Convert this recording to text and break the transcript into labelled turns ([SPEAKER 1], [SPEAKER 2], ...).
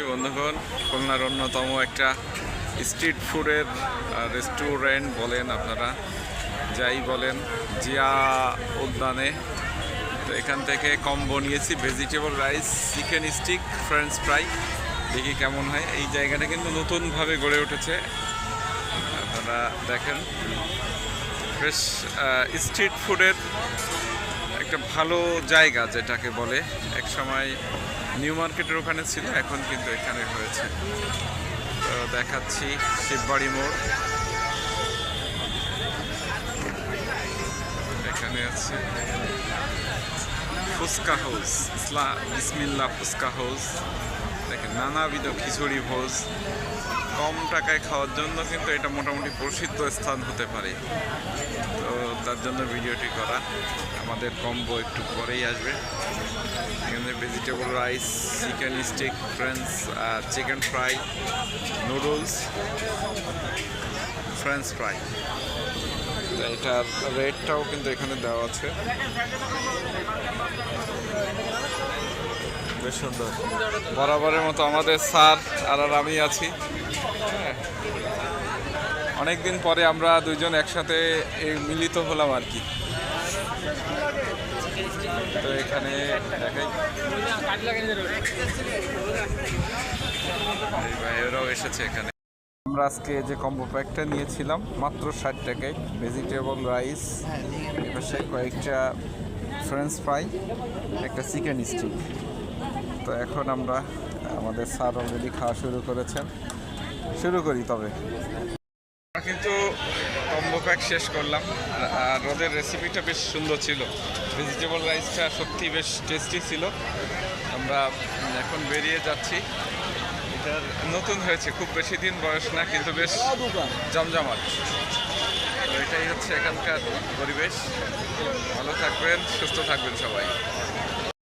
[SPEAKER 1] বন্ধুগণ, খুলনার অন্যতম একটা স্ট্রিট ফুডের রেস্টুরেন্ট বলেন আপনারা, যাই বলেন, জিয়া উদ্যানে। তো এখান থেকে কম্বো নিয়েছি vegetable rice, chicken stick, French fry. দেখি কেমন হয়। এই জায়গাটা কিন্তু নতুনভাবে গড়ে উঠেছে, আপনারা দেখেন। বেশ স্ট্রিট ফুডের একটা ভালো জায়গা যেটাকে বলে। এক সময় নিউ মার্কেটের ওখানে ছিল, এখন কিন্তু এখানে হয়েছে। তো দেখাচ্ছি শিববাড়ি মোড়, এখানে আছে ফুচকা হাউস, বিসমিল্লা ফুচকা হাউস। দেখেন নানাবিধ খিচুড়ি ভোজ। কম টাকায় খাওয়ার জন্য কিন্তু এটা মোটামুটি প্রসিদ্ধ স্থান হতে পারে। তো তার জন্য ভিডিওটি করা। আমাদের কম্বো একটু পরেই আসবে। এখানে vegetable rice, chicken stick, chicken fry, noodles, French fry. এটার রেটটাও কিন্তু এখানে দেওয়া আছে। বেশ সুন্দর। বরাবরের মতো আমাদের স্যার আর আমি আছি। অনেকদিন পরে আমরা দুইজন একসাথে মিলিত হলাম আর কি। তো এখানে দেখাই, এই ভাইয়েরাও এসেছে এখানে। আমরা আজকে যে কম্বো প্যাকটা নিয়েছিলাম মাত্র 60 টাকায়, ভেজিটেবল রাইস, এপাশে কয়েকটা ফ্রেঞ্চ ফ্রাই, একটা চিকেন স্টিক। তো এখন আমরা আমাদের স্যার অলরেডি খাওয়া শুরু করেছেন। শুরু করি তবে। কিন্তু কম্বো প্যাক শেষ করলাম, আর ওদের রেসিপিটা বেশ সুন্দর ছিল। ভেজিটেবল রাইসটা সত্যি বেশ টেস্টি ছিল। আমরা এখন বেরিয়ে যাচ্ছি। এটার নতুন হয়েছে, খুব বেশি দিন বয়স না, কিন্তু বেশ জমজমাট। তো এটাই হচ্ছে এখানকার পরিবেশ। ভালো থাকবেন, সুস্থ থাকবেন সবাই।